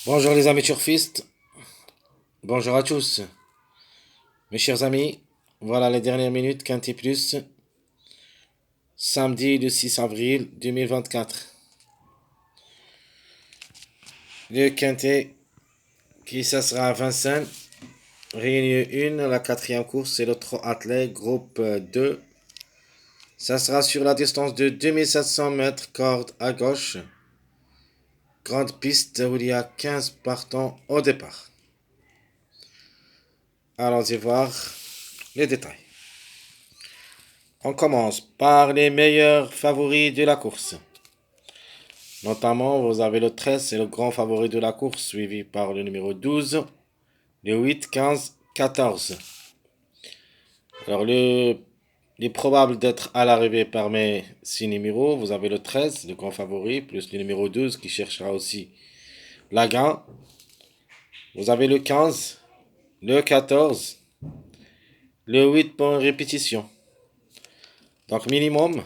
Bonjour les amis turfistes, bonjour à tous. Mes chers amis, voilà les dernières minutes Quintet Plus, samedi le 6 avril 2024. Le Quintet qui ça sera à Vincennes, réunion 1, la quatrième course, c'est le trot attelé, groupe 2. Ça sera sur la distance de 2700 mètres, corde à gauche. Grande piste où il y a 15 partants au départ. Allons-y voir les détails. On commence par les meilleurs favoris de la course. Notamment, vous avez le 13, c'est le grand favori de la course, suivi par le numéro 12, le 8, 15, 14. Alors, il est probable d'être à l'arrivée parmi ces numéros. Vous avez le 13, le grand favori, plus le numéro 12 qui cherchera aussi la gain. Vous avez le 15, le 14, le 8 pour une répétition. Donc, minimum,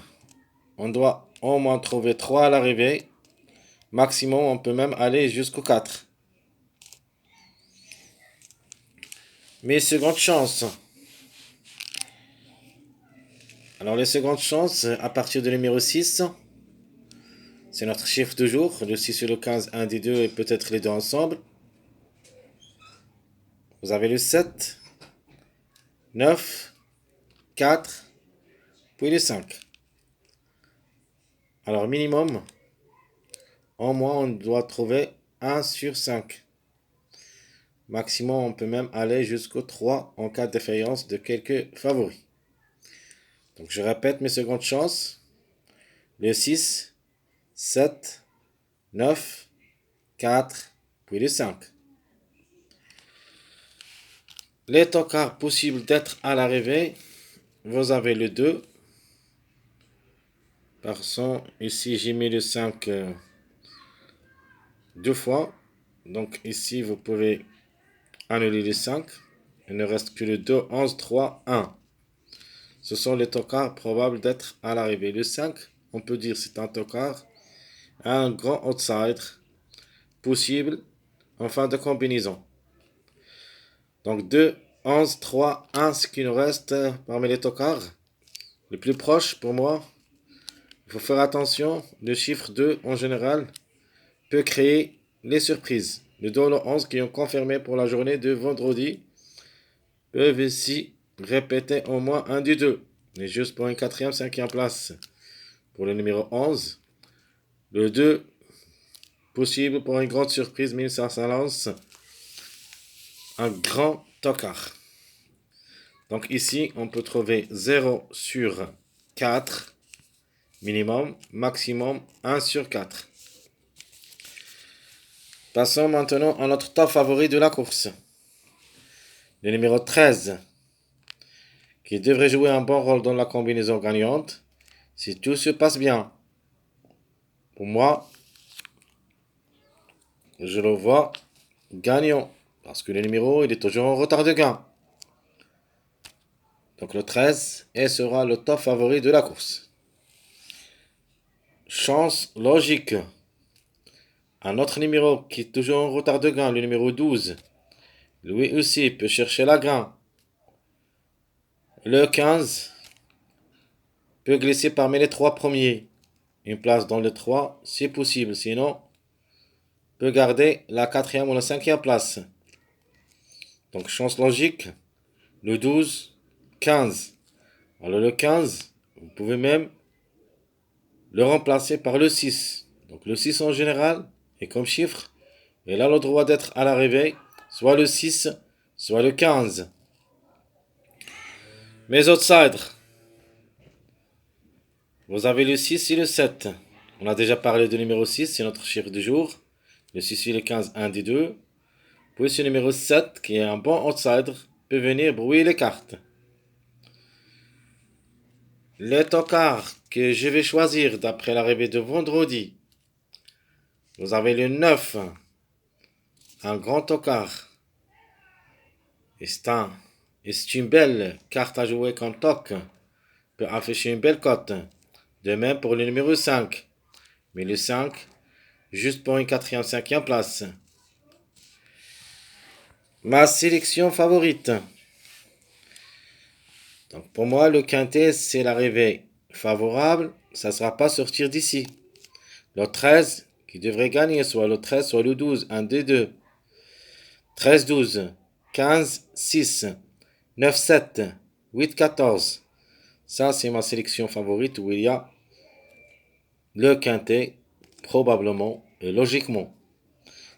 on doit au moins trouver 3 à l'arrivée. Maximum, on peut même aller jusqu'au 4. Mes secondes chances. Alors, les secondes chances, à partir du numéro 6, c'est notre chiffre du jour. Le 6 et le 15, un des deux et peut-être les deux ensemble. Vous avez le 7, 9, 4, puis le 5. Alors, minimum, au moins, on doit trouver 1 sur 5. Maximum, on peut même aller jusqu'au 3 en cas de défaillance de quelques favoris. Donc, je répète mes secondes chances. Le 6, 7, 9, 4, puis le 5. Les tocards possibles d'être à l'arrivée, vous avez le 2. Par son, ici j'ai mis le 5 deux fois. Donc ici vous pouvez annuler le 5. Il ne reste que le 2, 11, 3, 1. Ce sont les tocards probables d'être à l'arrivée. Le 5, on peut dire c'est un tocard, un grand outsider possible en fin de combinaison. Donc 2, 11, 3, 1, ce qui nous reste parmi les tocards. Le plus proche pour moi, il faut faire attention, le chiffre 2 en général peut créer les surprises. Le 2 et le 11 qui ont confirmé pour la journée de vendredi peuvent ici répéter au moins un des deux. Mais juste pour une quatrième, cinquième place. Pour le numéro 11, le 2 possible pour une grande surprise, mais ça lance un grand tocard. Donc ici, on peut trouver 0 sur 4 minimum, maximum 1 sur 4. Passons maintenant à notre top favori de la course. Le numéro 13, qui devrait jouer un bon rôle dans la combinaison gagnante, si tout se passe bien. Pour moi, je le vois gagnant, parce que le numéro, il est toujours en retard de gain. Donc le 13 et sera le top favori de la course. Chance logique. Un autre numéro qui est toujours en retard de gain, le numéro 12. Lui aussi peut chercher la gain. Le 15 peut glisser parmi les 3 premiers. Une place dans le 3, c'est possible. Sinon, peut garder la 4e ou la 5e place. Donc, chance logique, le 12, 15. Alors, le 15, vous pouvez même le remplacer par le 6. Donc, le 6 en général, et comme chiffre, il a le droit d'être à l'arrivée, soit le 6, soit le 15. Mes outsiders, vous avez le 6 et le 7. On a déjà parlé du numéro 6, c'est notre chiffre du jour. Le 6 et le 15, un des deux. Puis ce numéro 7, qui est un bon outsider, peut venir brouiller les cartes. Les tocards que je vais choisir d'après l'arrivée de vendredi. Vous avez le 9, un grand tocard. Et c'est une belle carte à jouer comme toc. Peut afficher une belle cote. De même pour le numéro 5. Mais le 5, juste pour une 4e, 5e place. Ma sélection favorite. Donc pour moi, le quintet, c'est l'arrivée favorable. Ça ne sera pas sortir d'ici. Le 13 qui devrait gagner, soit le 13, soit le 12. Un des deux. 13, 12. 15, 6. 9, 7. 8, 14. Ça, c'est ma sélection favorite où il y a le quintet, probablement et logiquement.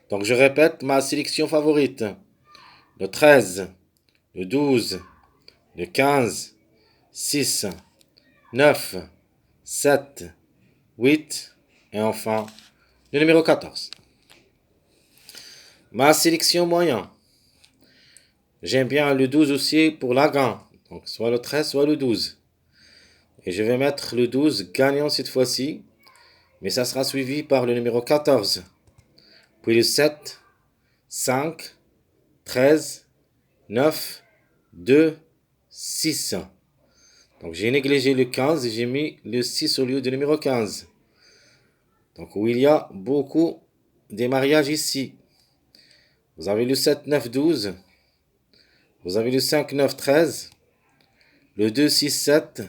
Donc je répète ma sélection favorite. Le 13, le 12, le 15, 6, 9, 7, 8 et enfin le numéro 14. Ma sélection moyen. J'aime bien le 12 aussi pour la gagne. Donc soit le 13, soit le 12. Et je vais mettre le 12 gagnant cette fois-ci. Mais ça sera suivi par le numéro 14. Puis le 7, 5, 13, 9, 2, 6. Donc j'ai négligé le 15 et j'ai mis le 6 au lieu du numéro 15. Donc où il y a beaucoup de mariages ici. Vous avez le 7, 9, 12. Vous avez le 5, 9, 13. Le 2, 6, 7.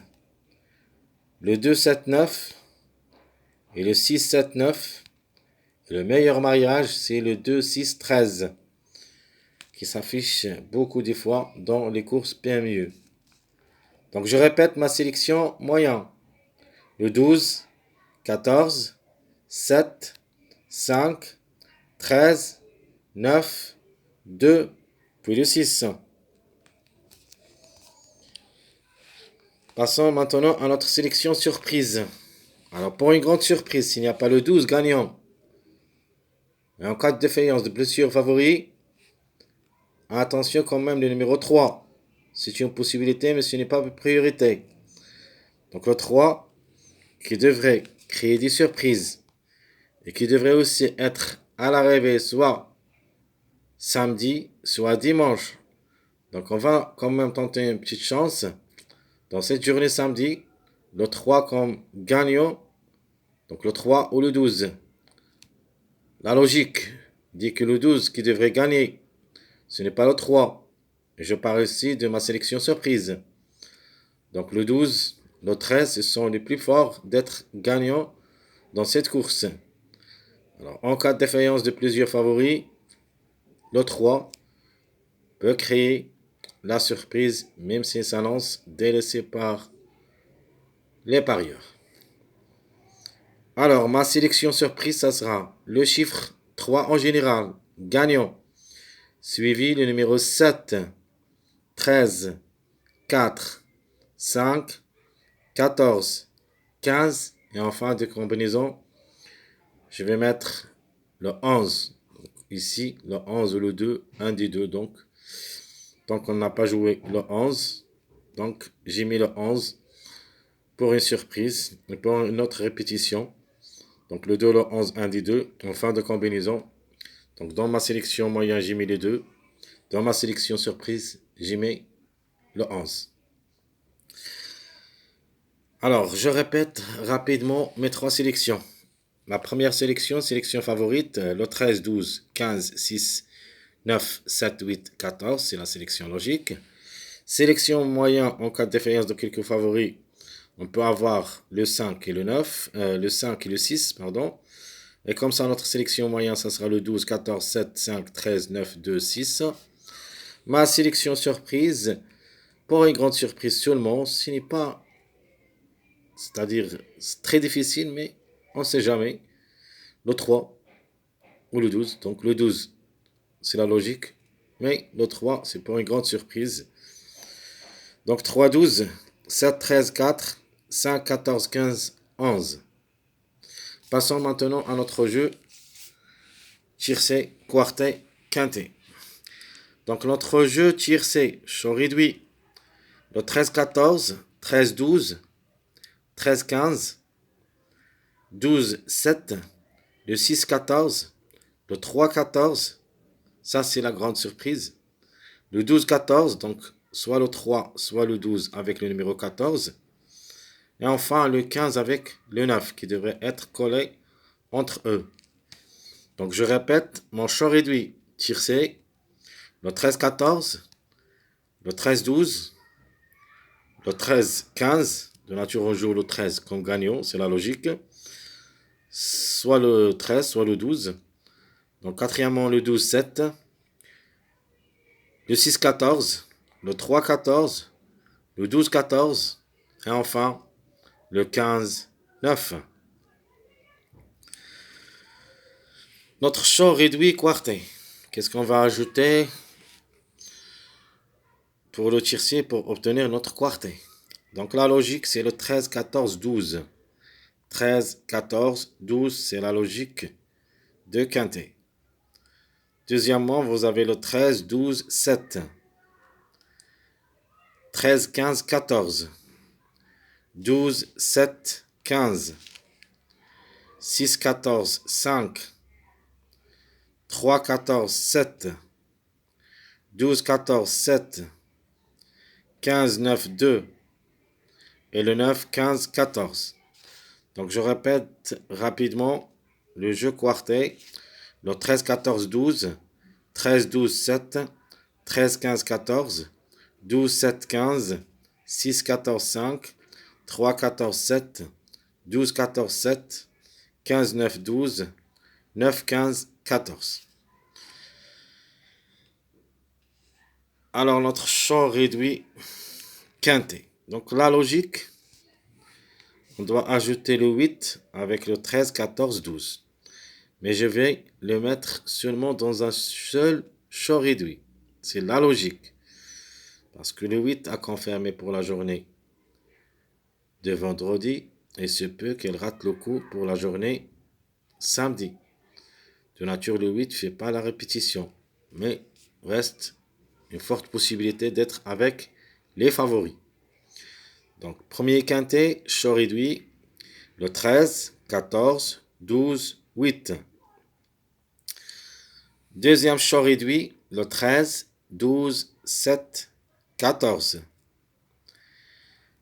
Le 2, 7, 9. Et le 6, 7, 9. Et le meilleur mariage, c'est le 2, 6, 13. Qui s'affiche beaucoup de fois dans les courses PMU. Donc je répète ma sélection moyen. Le 12, 14, 7, 5, 13, 9, 2, puis le 6. Passons maintenant à notre sélection surprise. Alors pour une grande surprise, s'il n'y a pas le 12 gagnant, et en cas de défaillance de plusieurs favoris, attention quand même le numéro 3. C'est une possibilité mais ce n'est pas une priorité. Donc le 3 qui devrait créer des surprises et qui devrait aussi être à l'arrivée soit samedi, soit dimanche. Donc on va quand même tenter une petite chance. Dans cette journée samedi, le 3 comme gagnant, donc le 3 ou le 12. La logique dit que le 12 qui devrait gagner, ce n'est pas le 3. Et je parle ici de ma sélection surprise. Donc le 12, le 13, ce sont les plus forts d'être gagnants dans cette course. Alors en cas de défaillance de plusieurs favoris, le 3 peut créer la surprise même si ça lance délaissé par les parieurs. Alors, ma sélection surprise, ça sera le chiffre 3 en général, gagnant, suivi le numéro 7, 13, 4, 5, 14, 15, et en fin de combinaison, je vais mettre le 11. Donc, ici, le 11 ou le 2, un des deux, donc. Donc, on n'a pas joué le 11. Donc, j'ai mis le 11 pour une surprise et pour une autre répétition. Donc le 2, le 11, un des deux, en fin de combinaison. Donc dans ma sélection moyen, j'ai mis les 2. Dans ma sélection surprise, j'ai mis le 11. Alors, je répète rapidement mes 3 sélections. Ma première sélection, sélection favorite, le 13, 12, 15, 6, 9, 7, 8, 14, c'est la sélection logique. Sélection moyen en cas de défaillance de quelques favoris, on peut avoir le 5 et le 9, le 5 et le 6, pardon. Et comme ça, notre sélection moyenne, ça sera le 12, 14, 7, 5, 13, 9, 2, 6. Ma sélection surprise, pour une grande surprise seulement, ce n'est pas, c'est-à-dire, c'est très difficile, mais on ne sait jamais. Le 3 ou le 12. Donc le 12, c'est la logique. Mais le 3, c'est pour une grande surprise. Donc 3, 12, 7, 13, 4, 5, 14, 15, 11. Passons maintenant à notre jeu tiercé, quartet, quintet. Donc notre jeu tiercé, je réduit le 13, 14, 13, 12, 13, 15, 12, 7, le 6, 14, le 3, 14. Ça, c'est la grande surprise. Le 12, 14, donc soit le 3, soit le 12 avec le numéro 14. Et enfin, le 15 avec le 9 qui devrait être collé entre eux. Donc, je répète, mon champ réduit, tiercé, le 13-14, le 13-12, le 13-15. De nature, on joue le 13 comme gagnant, c'est la logique. Soit le 13, soit le 12. Donc, quatrièmement, le 12-7, le 6-14, le 3-14, le 12-14, et enfin, le 15-9. Notre champ réduit quarté. Qu'est-ce qu'on va ajouter pour le tiercé pour obtenir notre quarté? Donc la logique, c'est le 13, 14, 12. 13, 14, 12, c'est la logique de quintet. Deuxièmement, vous avez le 13, 12, 7. 13, 15, 14. 12, 7, 15. 6, 14, 5. 3, 14, 7. 12, 14, 7. 15, 9, 2. Et le 9, 15, 14. Donc je répète rapidement le jeu quarté. Le 13, 14, 12. 13, 12, 7. 13, 15, 14. 12, 7, 15. 6, 14, 5. 3, 14, 7. 12, 14, 7. 15, 9, 12. 9, 15, 14. Alors notre champ réduit quintet. Donc la logique, on doit ajouter le 8 avec le 13, 14, 12. Mais je vais le mettre seulement dans un seul champ réduit. C'est la logique. Parce que le 8 a confirmé pour la journée de vendredi. Et se peut qu'elle rate le coup pour la journée samedi. De nature, le 8 ne fait pas la répétition. Mais reste une forte possibilité d'être avec les favoris. Donc, premier quintet, champ réduit, le 13, 14, 12, 8. Deuxième champ réduit, le 13, 12, 7, 14.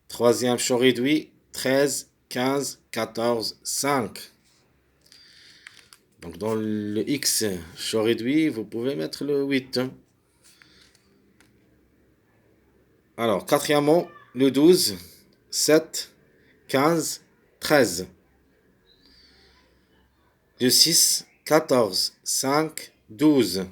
Troisième champ réduit, 13, 15, 14, 5. Donc dans le X champ réduit, vous pouvez mettre le 8. Alors, quatrièmement, le 12, 7, 15, 13. Le 6, 14, 5, 12.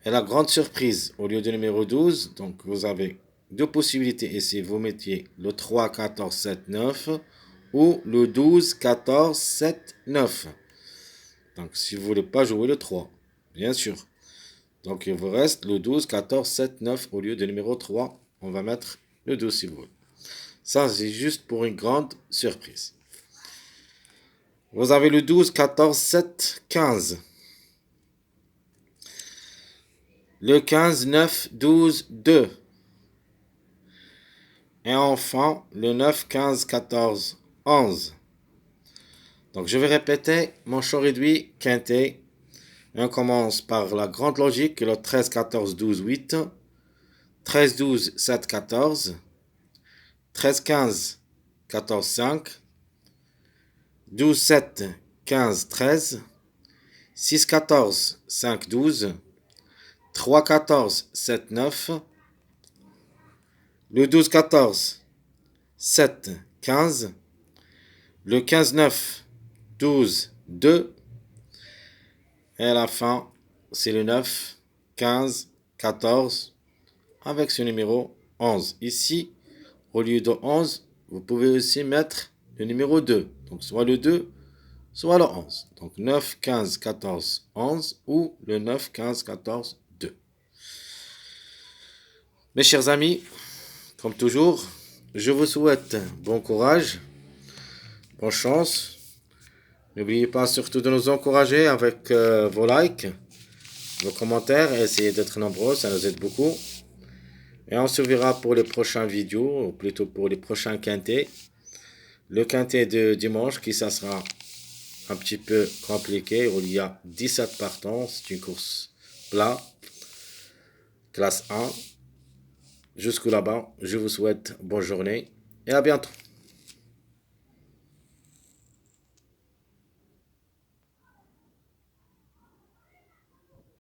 Et la grande surprise, au lieu du numéro 12, donc vous avez deux possibilités ici. Vous mettiez le 3, 14, 7, 9 ou le 12, 14, 7, 9. Donc si vous ne voulez pas jouer le 3, bien sûr. Donc il vous reste le 12, 14, 7, 9 au lieu du numéro 3. On va mettre le 12 si vous voulez. Ça, c'est juste pour une grande surprise. Vous avez le 12, 14, 7, 15. Le 15, 9, 12, 2. Et enfin, le 9, 15, 14, 11. Donc, je vais répéter mon champ réduit quintet. Et on commence par la grande logique, le 13, 14, 12, 8. 13, 12, 7, 14. 13, 15, 14, 5. 12, 7, 15, 13. 6, 14, 5, 12. 3, 14, 7, 9. Le 12, 14, 7, 15. Le 15, 9, 12, 2. Et à la fin, c'est le 9, 15, 14, avec ce numéro 11. Ici, au lieu de 11, vous pouvez aussi mettre le numéro 2. Donc, soit le 2, soit le 11. Donc, 9, 15, 14, 11 ou le 9, 15, 14, 2. Mes chers amis, comme toujours, je vous souhaite bon courage, bonne chance. N'oubliez pas surtout de nous encourager avec vos likes, vos commentaires et essayez d'être nombreux, ça nous aide beaucoup. Et on se verra pour les prochaines vidéos, ou plutôt pour les prochains quintets. Le quintet de dimanche, qui ça sera un petit peu compliqué, où il y a 17 partants, c'est une course plat, classe 1. Jusqu'au là-bas, je vous souhaite bonne journée et à bientôt.